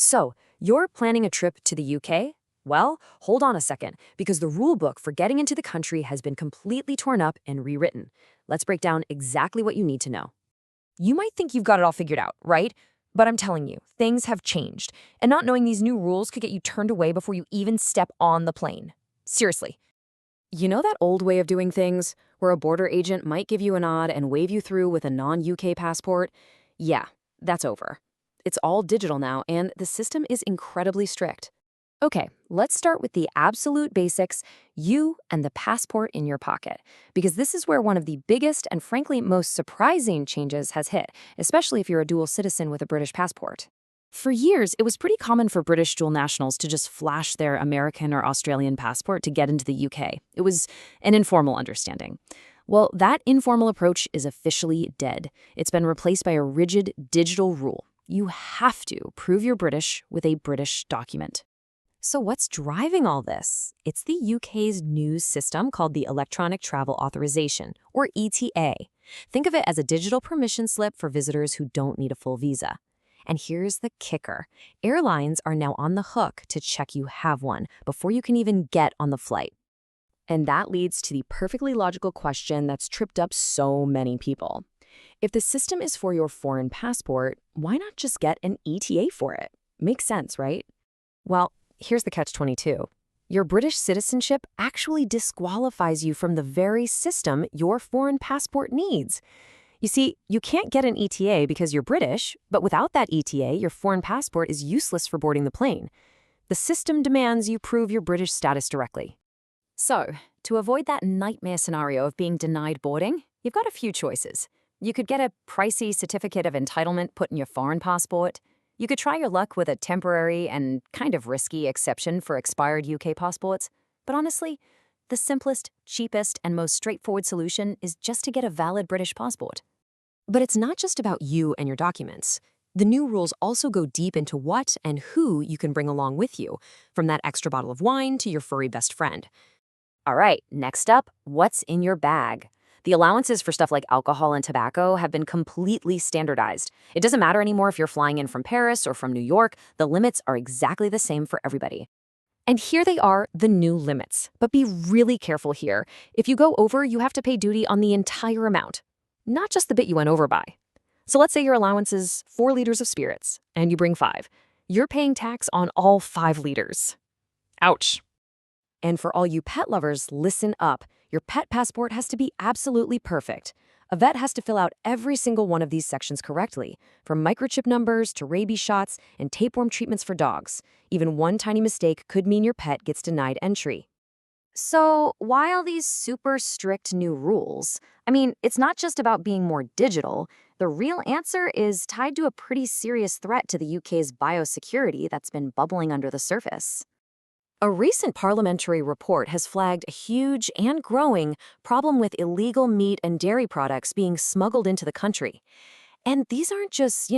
So, you're planning a trip to the UK? Well, hold on a second, because the rule book for getting into the country has been completely torn up and rewritten. Let's break down exactly what you need to know. You might think you've got it all figured out, right? But I'm telling you, things have changed, and not knowing these new rules could get you turned away before you even step on the plane. Seriously. You know that old way of doing things, where a border agent might give you a nod and wave you through with a non-UK passport? Yeah, that's over. It's all digital now, and the system is incredibly strict. Okay, let's start with the absolute basics, you and the passport in your pocket, because this is where one of the biggest and frankly most surprising changes has hit, especially if you're a dual citizen with a British passport. For years, it was pretty common for British dual nationals to just flash their American or Australian passport to get into the UK. It was an informal understanding. Well, that informal approach is officially dead. It's been replaced by a rigid digital rule. You have to prove you're British with a British document. So what's driving all this? It's the UK's new system called the Electronic Travel Authorisation, or ETA. Think of it as a digital permission slip for visitors who don't need a full visa. And here's the kicker. Airlines are now on the hook to check you have one before you can even get on the flight. And that leads to the perfectly logical question that's tripped up so many people. If the system is for your foreign passport, why not just get an ETA for it? Makes sense, right? Well, here's the catch-22. Your British citizenship actually disqualifies you from the very system your foreign passport needs. You see, you can't get an ETA because you're British, but without that ETA, your foreign passport is useless for boarding the plane. The system demands you prove your British status directly. So, to avoid that nightmare scenario of being denied boarding, you've got a few choices. You could get a pricey Certificate of Entitlement put in your foreign passport. You could try your luck with a temporary and kind of risky exception for expired UK passports. But honestly, the simplest, cheapest, and most straightforward solution is just to get a valid British passport. But it's not just about you and your documents. The new rules also go deep into what and who you can bring along with you, from that extra bottle of wine to your furry best friend. All right, next up, what's in your bag? The allowances for stuff like alcohol and tobacco have been completely standardized. It doesn't matter anymore if you're flying in from Paris or from New York, the limits are exactly the same for everybody. And here they are, the new limits. But be really careful here. If you go over, you have to pay duty on the entire amount, not just the bit you went over by. So let's say your allowance is 4 liters of spirits, and you bring 5. You're paying tax on all 5 liters. Ouch. And for all you pet lovers, listen up. Your pet passport has to be absolutely perfect. A vet has to fill out every single one of these sections correctly, from microchip numbers to rabies shots and tapeworm treatments for dogs. Even one tiny mistake could mean your pet gets denied entry. So, why all these super strict new rules? I mean, it's not just about being more digital. The real answer is tied to a pretty serious threat to the UK's biosecurity that's been bubbling under the surface. A recent parliamentary report has flagged a huge and growing problem with illegal meat and dairy products being smuggled into the country. And these aren't just,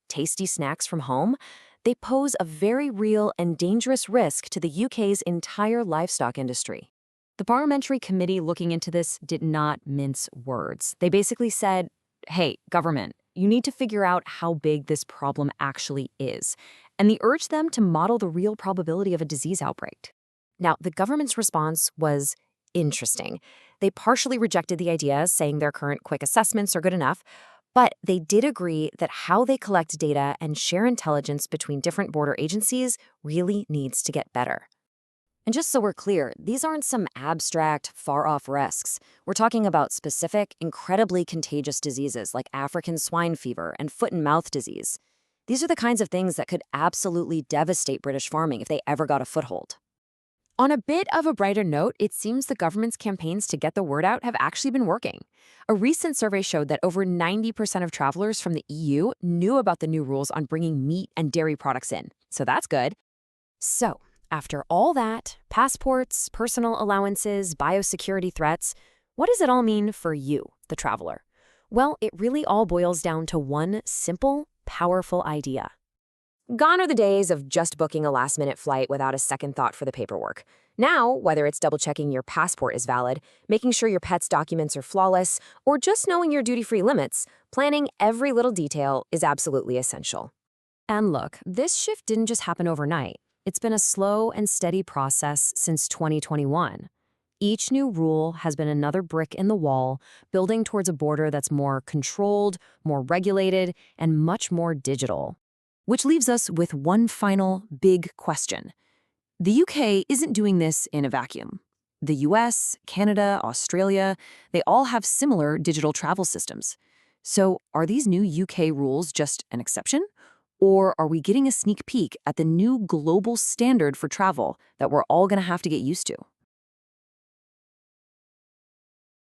tasty snacks from home. They pose a very real and dangerous risk to the UK's entire livestock industry. The parliamentary committee looking into this did not mince words. They basically said, hey, government, you need to figure out how big this problem actually is. And they urged them to model the real probability of a disease outbreak. Now, the government's response was interesting. They partially rejected the idea, saying their current quick assessments are good enough, but they did agree that how they collect data and share intelligence between different border agencies really needs to get better. And just so we're clear, these aren't some abstract, far-off risks. We're talking about specific, incredibly contagious diseases like African swine fever and foot and mouth disease. These are the kinds of things that could absolutely devastate British farming if they ever got a foothold. On a bit of a brighter note, it seems the government's campaigns to get the word out have actually been working. A recent survey showed that over 90% of travelers from the EU knew about the new rules on bringing meat and dairy products in, so that's good. So, after all that, passports, personal allowances, biosecurity threats, what does it all mean for you, the traveler? Well, it really all boils down to one simple, powerful idea. Gone are the days of just booking a last-minute flight without a second thought for the paperwork. Now, whether it's double-checking your passport is valid, making sure your pet's documents are flawless, or just knowing your duty-free limits, planning every little detail is absolutely essential. And look, this shift didn't just happen overnight. It's been a slow and steady process since 2021. Each new rule has been another brick in the wall, building towards a border that's more controlled, more regulated, and much more digital. Which leaves us with one final big question. The UK isn't doing this in a vacuum. The US, Canada, Australia, they all have similar digital travel systems. So are these new UK rules just an exception? Or are we getting a sneak peek at the new global standard for travel that we're all going to have to get used to?